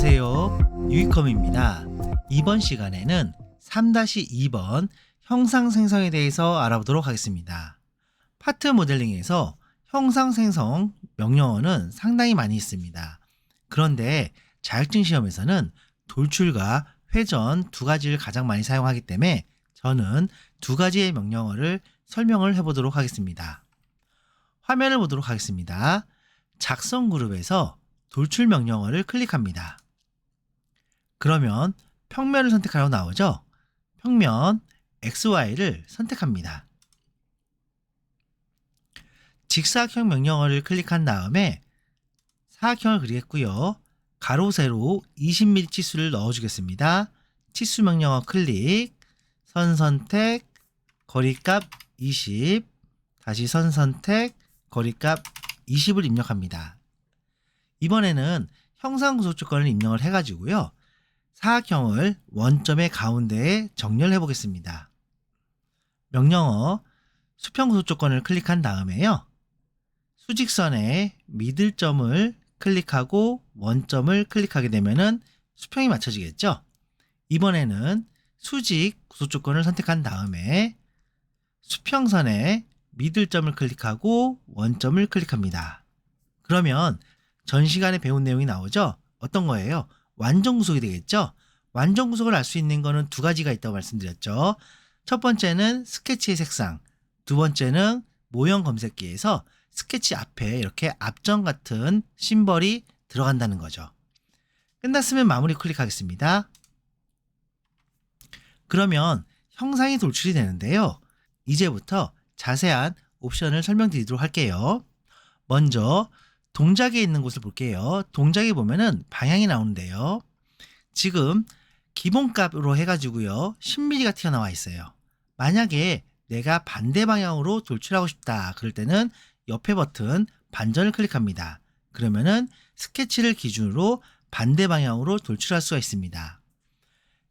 안녕하세요. 유이컴입니다. 이번 시간에는 3-2번 형상 생성에 대해서 알아보도록 하겠습니다. 파트 모델링에서 형상 생성 명령어는 상당히 많이 있습니다. 그런데 자격증 시험에서는 돌출과 회전 두 가지를 가장 많이 사용하기 때문에 저는 두 가지의 명령어를 설명을 해보도록 하겠습니다. 화면을 보도록 하겠습니다. 작성 그룹에서 돌출 명령어를 클릭합니다. 그러면 평면을 선택하라고 나오죠? 평면 XY를 선택합니다. 직사각형 명령어를 클릭한 다음에 사각형을 그리겠고요. 가로 세로 20mm 치수를 넣어주겠습니다. 치수 명령어 클릭, 선 선택, 거리값 20, 다시 선 선택, 거리값 20을 입력합니다. 이번에는 형상 구속 조건을 입력을 해가지고요. 사각형을 원점의 가운데에 정렬해 보겠습니다. 명령어 수평 구속 조건을 클릭한 다음에요. 수직선에 미들점을 클릭하고 원점을 클릭하게 되면은 수평이 맞춰지겠죠? 이번에는 수직 구속 조건을 선택한 다음에 수평선에 미들점을 클릭하고 원점을 클릭합니다. 그러면 전 시간에 배운 내용이 나오죠? 어떤 거예요? 완전 구속이 되겠죠? 완전 구속을 알 수 있는 거는 두 가지가 있다고 말씀드렸죠. 첫 번째는 스케치의 색상, 두 번째는 모형 검색기에서 스케치 앞에 이렇게 앞점 같은 심벌이 들어간다는 거죠. 끝났으면 마무리 클릭하겠습니다. 그러면 형상이 돌출이 되는데요. 이제부터 자세한 옵션을 설명드리도록 할게요. 먼저 동작에 있는 곳을 볼게요. 동작에 보면은 방향이 나오는데요. 지금 기본값으로 해가지고요. 10mm가 튀어나와 있어요. 만약에 내가 반대 방향으로 돌출하고 싶다. 그럴 때는 옆에 버튼 반전을 클릭합니다. 그러면은 스케치를 기준으로 반대 방향으로 돌출할 수가 있습니다.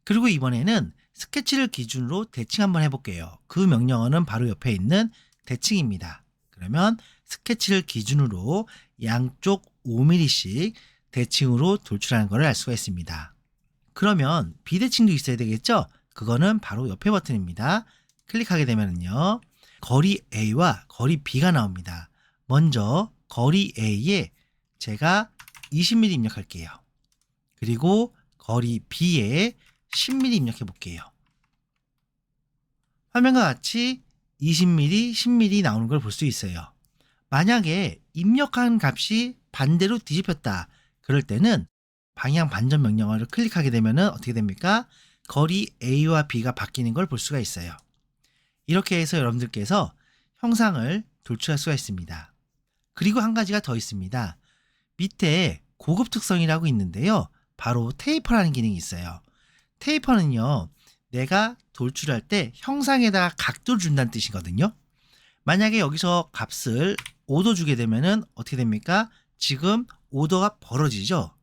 그리고 이번에는 스케치를 기준으로 대칭 한번 해볼게요. 그 명령어는 바로 옆에 있는 대칭입니다. 그러면 스케치를 기준으로 양쪽 5mm씩 대칭으로 돌출하는 것을 알 수가 있습니다. 그러면 비대칭도 있어야 되겠죠? 그거는 바로 옆에 버튼입니다. 클릭하게 되면요. 거리 A와 거리 B가 나옵니다. 먼저 거리 A에 제가 20mm 입력할게요. 그리고 거리 B에 10mm 입력해 볼게요. 화면과 같이 20mm, 10mm 나오는 걸 볼 수 있어요. 만약에 입력한 값이 반대로 뒤집혔다. 그럴 때는 방향 반전 명령어를 클릭하게 되면 어떻게 됩니까? 거리 A와 B가 바뀌는 걸 볼 수가 있어요. 이렇게 해서 여러분들께서 형상을 돌출할 수가 있습니다. 그리고 한 가지가 더 있습니다. 밑에 고급 특성이라고 있는데요. 바로 테이퍼라는 기능이 있어요. 테이퍼는요. 내가 돌출할 때 형상에다가 각도를 준다는 뜻이거든요. 만약에 여기서 값을 5도 주게 되면은 어떻게 됩니까? 지금 5도가 벌어지죠.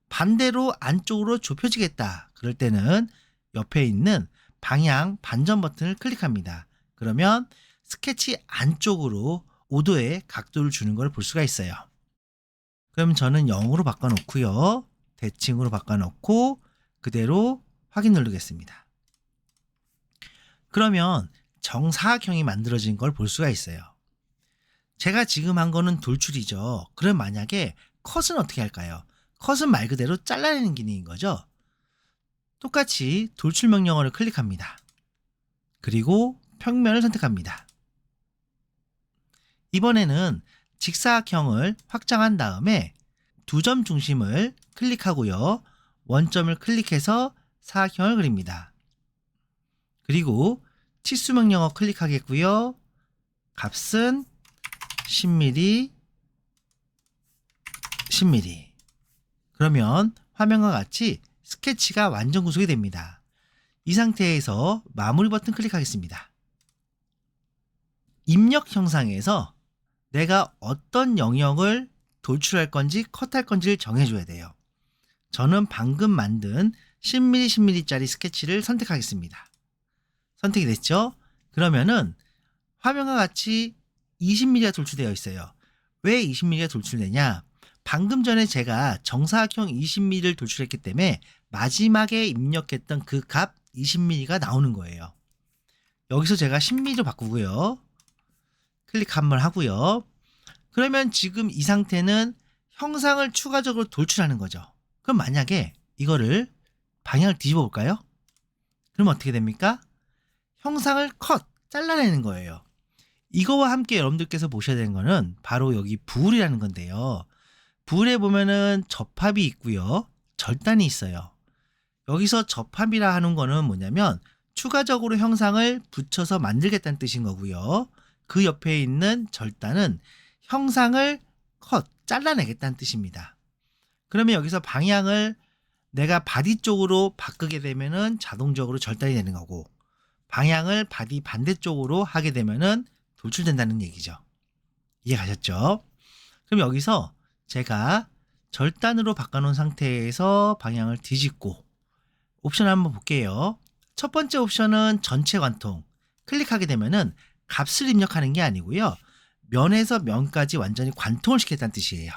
반대로 안쪽으로 좁혀지겠다. 그럴 때는 옆에 있는 방향 반전 버튼을 클릭합니다. 그러면 스케치 안쪽으로 5도의 각도를 주는 걸 볼 수가 있어요. 그럼 저는 0으로 바꿔놓고요. 대칭으로 바꿔놓고 그대로 확인 누르겠습니다. 그러면 정사각형이 만들어진 걸 볼 수가 있어요. 제가 지금 한 거는 돌출이죠. 그럼 만약에 컷은 어떻게 할까요? 컷은 말 그대로 잘라내는 기능인 거죠. 똑같이 돌출 명령어를 클릭합니다. 그리고 평면을 선택합니다. 이번에는 직사각형을 확장한 다음에 두 점 중심을 클릭하고요. 원점을 클릭해서 사각형을 그립니다. 그리고 치수 명령어 클릭하겠고요. 값은 10mm, 10mm. 그러면 화면과 같이 스케치가 완전 구속이 됩니다. 이 상태에서 마무리 버튼 클릭하겠습니다. 입력 형상에서 내가 어떤 영역을 돌출할 건지 컷할 건지를 정해줘야 돼요. 저는 방금 만든 10mm, 10mm짜리 스케치를 선택하겠습니다. 선택이 됐죠? 그러면은 화면과 같이 20mm가 돌출되어 있어요. 왜 20mm가 돌출되냐? 방금 전에 제가 정사각형 20mm를 돌출했기 때문에 마지막에 입력했던 그 값 20mm가 나오는 거예요. 여기서 제가 10mm로 바꾸고요. 클릭 한번 하고요. 그러면 지금 이 상태는 형상을 추가적으로 돌출하는 거죠. 그럼 만약에 이거를 방향을 뒤집어 볼까요? 그럼 어떻게 됩니까? 형상을 잘라내는 거예요. 이거와 함께 여러분들께서 보셔야 되는 거는 바로 여기 부울이라는 건데요. 부울에 보면은 접합이 있고요. 절단이 있어요. 여기서 접합이라 하는 거는 뭐냐면 추가적으로 형상을 붙여서 만들겠다는 뜻인 거고요. 그 옆에 있는 절단은 형상을 잘라내겠다는 뜻입니다. 그러면 여기서 방향을 내가 바디 쪽으로 바꾸게 되면은 자동적으로 절단이 되는 거고, 방향을 바디 반대쪽으로 하게 되면은 돌출된다는 얘기죠. 이해 가셨죠? 그럼 여기서 제가 절단으로 바꿔놓은 상태에서 방향을 뒤집고 옵션 한번 볼게요. 첫 번째 옵션은 전체 관통. 클릭하게 되면은 값을 입력하는 게 아니고요. 면에서 면까지 완전히 관통을 시켰다는 뜻이에요.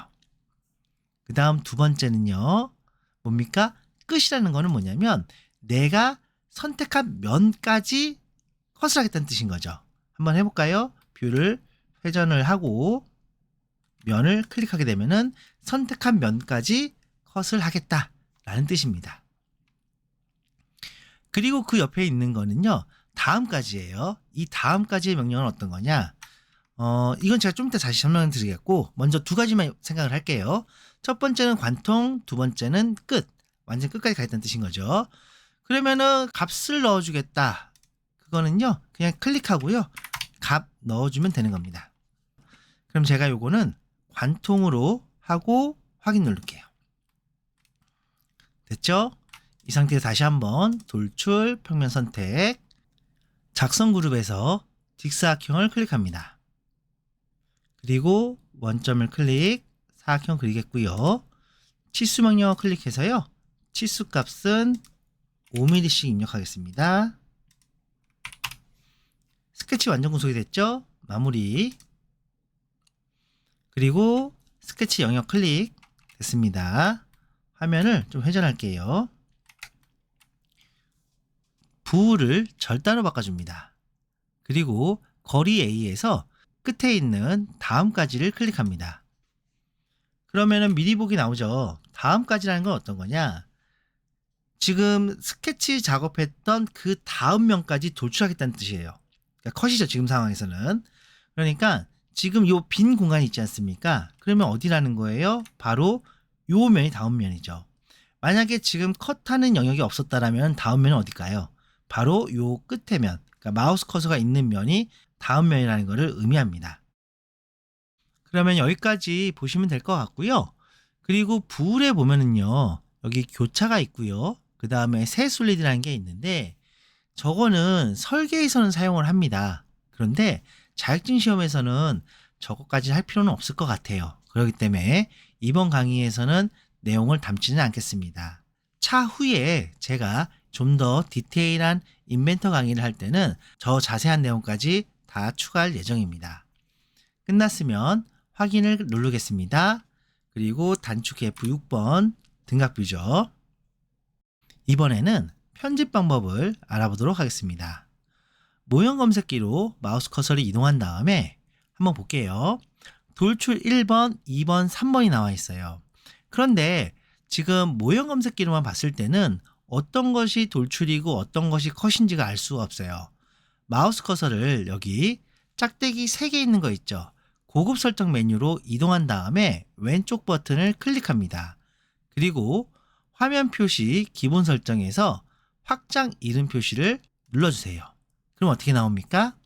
그 다음 두 번째는요. 뭡니까? 끝이라는 거는 뭐냐면 내가 선택한 면까지 컷을 하겠다는 뜻인 거죠. 한번 해볼까요? 뷰를 회전을 하고 면을 클릭하게 되면은 선택한 면까지 컷을 하겠다라는 뜻입니다. 그리고 그 옆에 있는 거는요. 다음까지예요. 이 다음까지의 명령은 어떤 거냐? 이건 제가 좀 이따 다시 설명을 드리겠고, 먼저 두 가지만 생각을 할게요. 첫 번째는 관통, 두 번째는 끝. 완전 끝까지 가겠다는 뜻인 거죠. 그러면은 값을 넣어주겠다. 그거는요, 그냥 클릭하고요. 값 넣어주면 되는 겁니다. 그럼 제가 요거는 관통으로 하고 확인 누를게요. 됐죠? 이 상태에서 다시 한번 돌출, 평면 선택, 작성 그룹에서 직사각형을 클릭합니다. 그리고 원점을 클릭, 사각형 그리겠고요. 치수 명령어 클릭해서요. 치수 값은 5mm씩 입력하겠습니다. 스케치 완전 구속이 됐죠? 마무리. 그리고 스케치 영역 클릭 됐습니다. 화면을 좀 회전할게요. 부울을 절단으로 바꿔줍니다. 그리고 거리 A에서 끝에 있는 다음까지를 클릭합니다. 그러면은 미리 보기 나오죠. 다음까지라는 건 어떤 거냐? 지금 스케치 작업했던 그 다음 면까지 돌출하겠다는 뜻이에요. 그러니까 컷이죠, 지금 상황에서는. 그러니까 지금 요 빈 공간이 있지 않습니까? 그러면 어디라는 거예요? 바로 요 면이 다음 면이죠. 만약에 지금 컷하는 영역이 없었다라면 다음 면은 어딜까요? 바로 요 끝에 면, 그러니까 마우스 커서가 있는 면이 다음 면이라는 것을 의미합니다. 그러면 여기까지 보시면 될 것 같고요. 그리고 부울에 보면은요, 여기 교차가 있고요. 그 다음에 새 솔리드라는 게 있는데, 저거는 설계에서는 사용을 합니다. 그런데 자격증 시험에서는 저것까지 할 필요는 없을 것 같아요. 그렇기 때문에 이번 강의에서는 내용을 담지는 않겠습니다. 차후에 제가 좀 더 디테일한 인벤터 강의를 할 때는 저 자세한 내용까지 다 추가할 예정입니다. 끝났으면 확인을 누르겠습니다. 그리고 단축키 F6번 등각뷰죠. 이번에는 편집 방법을 알아보도록 하겠습니다. 모형 검색기로 마우스 커서를 이동한 다음에 한번 볼게요. 돌출 1번, 2번, 3번이 나와 있어요. 그런데 지금 모형 검색기로만 봤을 때는 어떤 것이 돌출이고 어떤 것이 컷인지가 알 수가 없어요. 마우스 커서를 여기 짝대기 3개 있는 거 있죠. 고급 설정 메뉴로 이동한 다음에 왼쪽 버튼을 클릭합니다. 그리고 화면 표시 기본 설정에서 확장 이름 표시를 눌러주세요. 그럼 어떻게 나옵니까?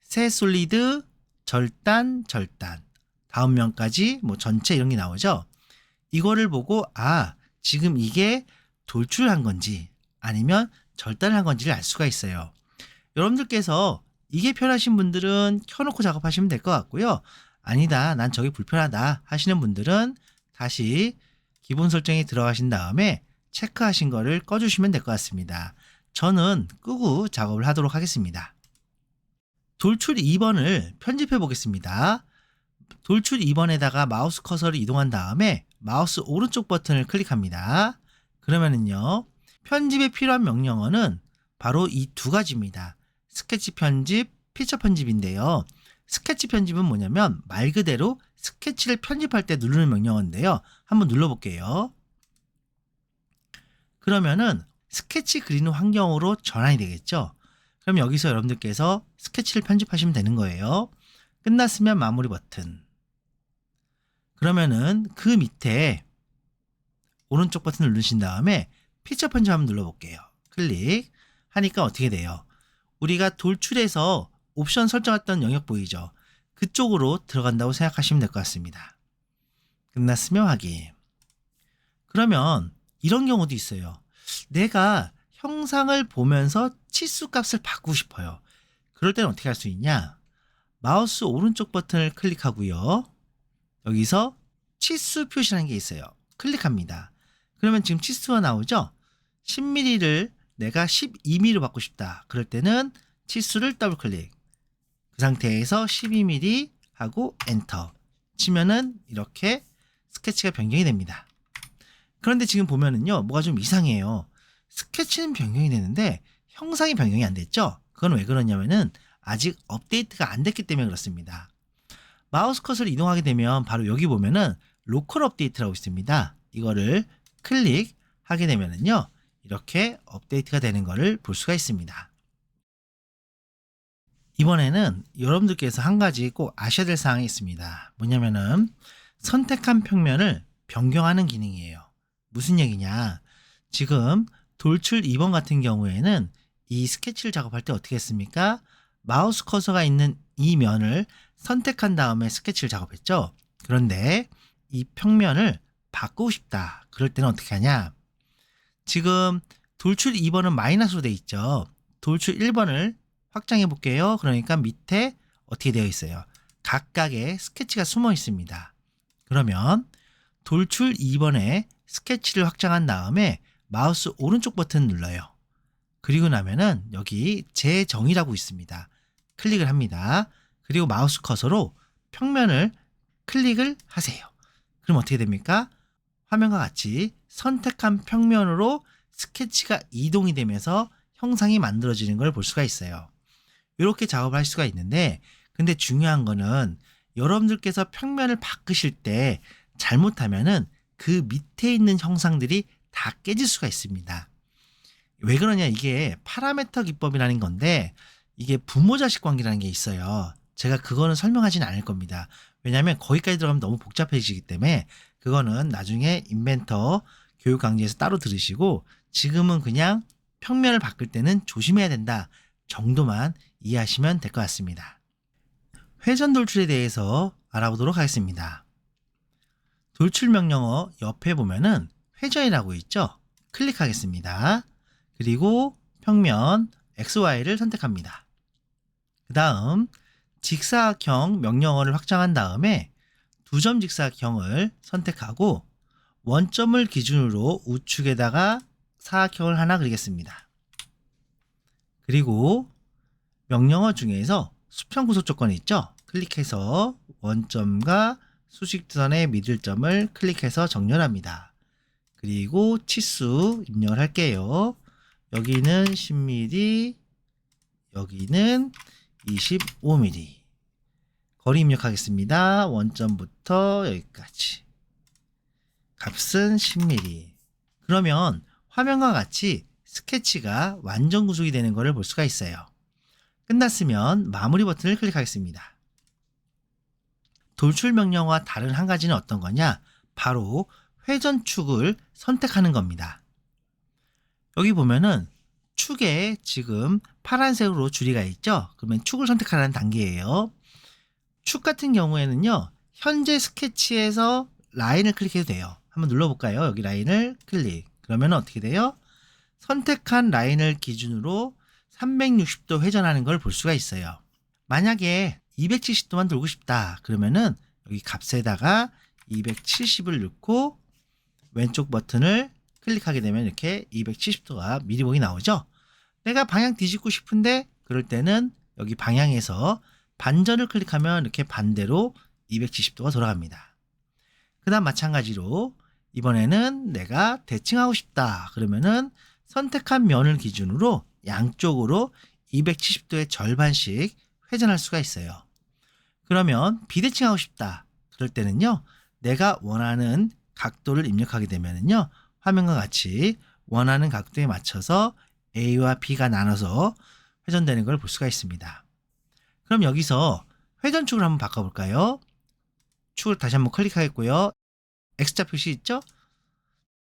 새 솔리드, 절단, 다음 면까지 뭐 전체 이런 게 나오죠. 이거를 보고 지금 이게 돌출한 건지 아니면 절단한 건지를 알 수가 있어요. 여러분들께서 이게 편하신 분들은 켜놓고 작업하시면 될 것 같고요. 아니다, 난 저게 불편하다 하시는 분들은 다시 기본 설정에 들어가신 다음에 체크하신 거를 꺼주시면 될 것 같습니다. 저는 끄고 작업을 하도록 하겠습니다. 돌출 2번을 편집해 보겠습니다. 돌출 2번에다가 마우스 커서를 이동한 다음에 마우스 오른쪽 버튼을 클릭합니다. 그러면은요, 편집에 필요한 명령어는 바로 이 두 가지입니다. 스케치 편집, 피처 편집인데요. 스케치 편집은 뭐냐면 말 그대로 스케치를 편집할 때 누르는 명령어인데요. 한번 눌러볼게요. 그러면은 스케치 그리는 환경으로 전환이 되겠죠. 그럼 여기서 여러분들께서 스케치를 편집하시면 되는 거예요. 끝났으면 마무리 버튼. 그러면은 그 밑에 오른쪽 버튼을 누르신 다음에 피처 편집 한번 눌러볼게요. 클릭 하니까 어떻게 돼요? 우리가 돌출해서 옵션 설정했던 영역 보이죠? 그쪽으로 들어간다고 생각하시면 될 것 같습니다. 끝났으면 확인. 그러면 이런 경우도 있어요. 내가 형상을 보면서 치수 값을 바꾸고 싶어요. 그럴 때는 어떻게 할 수 있냐? 마우스 오른쪽 버튼을 클릭하고요. 여기서 치수 표시라는 게 있어요. 클릭합니다. 그러면 지금 치수가 나오죠? 10mm를 내가 12mm로 바꾸고 싶다. 그럴 때는 치수를 더블 클릭. 그 상태에서 12mm 하고 엔터 치면은 이렇게 스케치가 변경이 됩니다. 그런데 지금 보면은요, 뭐가 좀 이상해요. 스케치는 변경이 되는데 형상이 변경이 안 됐죠? 그건 왜 그러냐면은 아직 업데이트가 안 됐기 때문에 그렇습니다. 마우스 커서를 이동하게 되면 바로 여기 보면은 로컬 업데이트라고 있습니다. 이거를 클릭하게 되면은요, 이렇게 업데이트가 되는 거를 볼 수가 있습니다. 이번에는 여러분들께서 한 가지 꼭 아셔야 될 사항이 있습니다. 뭐냐면은 선택한 평면을 변경하는 기능이에요. 무슨 얘기냐? 지금 돌출 2번 같은 경우에는 이 스케치를 작업할 때 어떻게 했습니까? 마우스 커서가 있는 이 면을 선택한 다음에 스케치를 작업했죠. 그런데 이 평면을 바꾸고 싶다. 그럴 때는 어떻게 하냐? 지금 돌출 2번은 마이너스로 되어 있죠. 돌출 1번을 확장해 볼게요. 그러니까 밑에 어떻게 되어 있어요? 각각의 스케치가 숨어 있습니다. 그러면 돌출 2번에 스케치를 확장한 다음에 마우스 오른쪽 버튼 눌러요. 그리고 나면은 여기 재정의라고 있습니다. 클릭을 합니다. 그리고 마우스 커서로 평면을 클릭을 하세요. 그럼 어떻게 됩니까? 화면과 같이 선택한 평면으로 스케치가 이동이 되면서 형상이 만들어지는 걸 볼 수가 있어요. 이렇게 작업을 할 수가 있는데, 근데 중요한 거는 여러분들께서 평면을 바꾸실 때 잘못하면은 그 밑에 있는 형상들이 다 깨질 수가 있습니다. 왜 그러냐? 이게 파라메터 기법이라는 건데 이게 부모 자식 관계라는 게 있어요. 제가 그거는 설명하지는 않을 겁니다. 왜냐하면 거기까지 들어가면 너무 복잡해지기 때문에 그거는 나중에 인벤터 교육 강좌에서 따로 들으시고, 지금은 그냥 평면을 바꿀 때는 조심해야 된다 정도만 이해하시면 될 것 같습니다. 회전 돌출에 대해서 알아보도록 하겠습니다. 돌출 명령어 옆에 보면은 회전이라고 있죠? 클릭하겠습니다. 그리고 평면 XY를 선택합니다. 그 다음 직사각형 명령어를 확장한 다음에 두 점 직사각형을 선택하고 원점을 기준으로 우측에다가 사각형을 하나 그리겠습니다. 그리고 명령어 중에서 수평 구속 조건이 있죠? 클릭해서 원점과 수직선의 미들점을 클릭해서 정렬합니다. 그리고 치수 입력을 할게요. 여기는 10mm, 여기는 25mm. 거리 입력하겠습니다. 원점부터 여기까지. 값은 10mm. 그러면 화면과 같이 스케치가 완전 구속이 되는 것을 볼 수가 있어요. 끝났으면 마무리 버튼을 클릭하겠습니다. 돌출 명령어와 다른 한 가지는 어떤 거냐? 바로 회전축을 선택하는 겁니다. 여기 보면은 축에 지금 파란색으로 줄이가 있죠? 그러면 축을 선택하라는 단계예요. 축 같은 경우에는요, 현재 스케치에서 라인을 클릭해도 돼요. 한번 눌러볼까요? 여기 라인을 클릭. 그러면 어떻게 돼요? 선택한 라인을 기준으로 360도 회전하는 걸 볼 수가 있어요. 만약에 270도만 돌고 싶다 그러면은 여기 값에다가 270을 넣고 왼쪽 버튼을 클릭하게 되면 이렇게 270도가 미리보기 나오죠. 내가 방향 뒤집고 싶은데 그럴 때는 여기 방향에서 반전을 클릭하면 이렇게 반대로 270도가 돌아갑니다. 그 다음 마찬가지로 이번에는 내가 대칭하고 싶다. 그러면은 선택한 면을 기준으로 양쪽으로 270도의 절반씩 회전할 수가 있어요. 그러면 비대칭하고 싶다. 그럴 때는요. 내가 원하는 각도를 입력하게 되면은요. 화면과 같이 원하는 각도에 맞춰서 A와 B가 나눠서 회전되는 걸 볼 수가 있습니다. 그럼 여기서 회전축을 한번 바꿔볼까요? 축을 다시 한번 클릭하겠고요. X자 표시 있죠?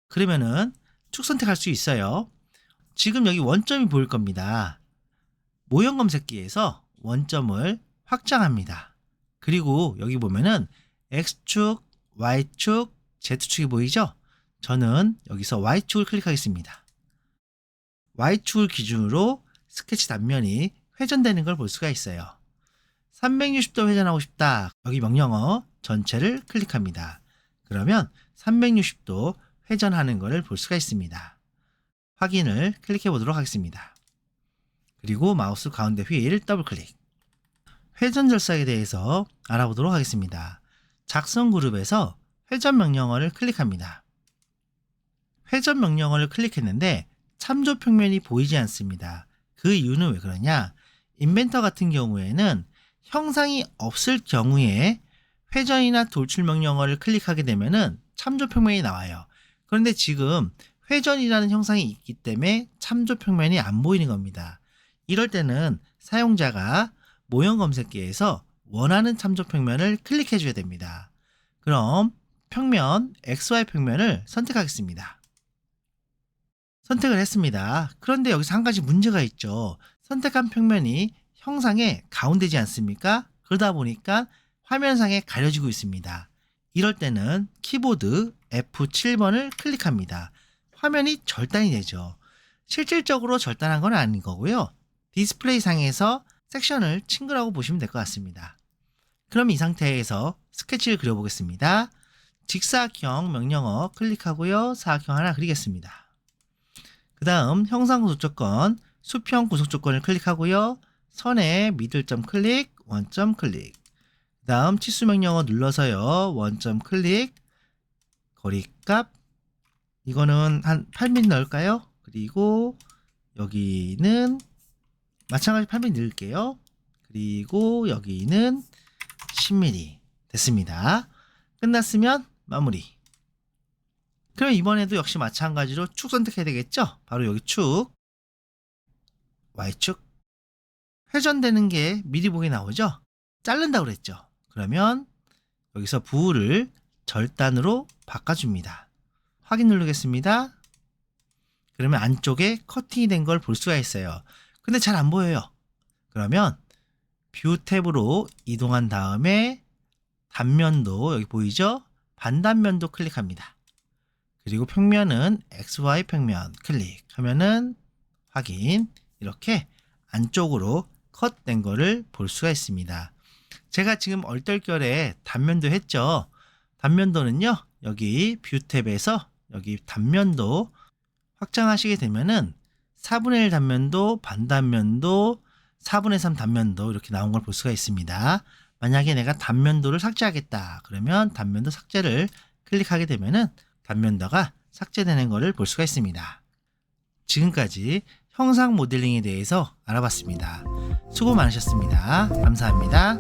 그러면은 축 선택할 수 있어요. 지금 여기 원점이 보일 겁니다. 모형 검색기에서 원점을 확장합니다. 그리고 여기 보면은 X축, Y축, Z축이 보이죠? 저는 여기서 Y축을 클릭하겠습니다. Y축을 기준으로 스케치 단면이 회전되는 걸 볼 수가 있어요. 360도 회전하고 싶다. 여기 명령어 전체를 클릭합니다. 그러면 360도 회전하는 것을 볼 수가 있습니다. 확인을 클릭해 보도록 하겠습니다. 그리고 마우스 가운데 휠 더블 클릭. 회전 절삭에 대해서 알아보도록 하겠습니다. 작성 그룹에서 회전 명령어를 클릭합니다. 회전 명령어를 클릭했는데 참조 평면이 보이지 않습니다. 그 이유는 왜 그러냐? 인벤터 같은 경우에는 형상이 없을 경우에 회전이나 돌출 명령어를 클릭하게 되면은 참조 평면이 나와요. 그런데 지금 회전이라는 형상이 있기 때문에 참조 평면이 안 보이는 겁니다. 이럴 때는 사용자가 모형 검색기에서 원하는 참조 평면을 클릭해 줘야 됩니다. 그럼 평면 XY 평면을 선택하겠습니다. 선택을 했습니다. 그런데 여기서 한 가지 문제가 있죠. 선택한 평면이 형상에 가운데지 않습니까? 그러다 보니까 화면상에 가려지고 있습니다. 이럴 때는 키보드 F7번을 클릭합니다. 화면이 절단이 되죠. 실질적으로 절단한 건 아닌 거고요. 디스플레이 상에서 섹션을 친 거라고 보시면 될 것 같습니다. 그럼 이 상태에서 스케치를 그려보겠습니다. 직사각형 명령어 클릭하고요. 사각형 하나 그리겠습니다. 그 다음 형상 구속 조건, 수평 구속 조건을 클릭하고요. 선에 미들점 클릭, 원점 클릭. 그 다음 치수 명령어 눌러서요. 원점 클릭, 거리값. 이거는 한 8mm 넣을까요? 그리고 여기는 마찬가지 8mm 넣을게요. 그리고 여기는 10mm 됐습니다. 끝났으면 마무리. 그럼 이번에도 역시 마찬가지로 축 선택해야 되겠죠? 바로 여기 축, Y축. 회전되는 게 미리 보기 나오죠? 자른다고 그랬죠? 그러면 여기서 부호를 절단으로 바꿔줍니다. 확인 누르겠습니다. 그러면 안쪽에 커팅이 된 걸 볼 수가 있어요. 근데 잘 안 보여요. 그러면 뷰 탭으로 이동한 다음에 단면도 여기 보이죠? 반단면도 클릭합니다. 그리고 평면은 XY 평면 클릭하면은 확인. 이렇게 안쪽으로 컷된 거를 볼 수가 있습니다. 제가 지금 얼떨결에 단면도 했죠. 단면도는요. 여기 뷰 탭에서 여기 단면도 확장하시게 되면은 4분의 1 단면도, 반단면도, 4분의 3 단면도 이렇게 나온 걸 볼 수가 있습니다. 만약에 내가 단면도를 삭제하겠다. 그러면 단면도 삭제를 클릭하게 되면은 단면도가 삭제되는 것을 볼 수가 있습니다. 지금까지 형상 모델링에 대해서 알아봤습니다. 수고 많으셨습니다. 감사합니다.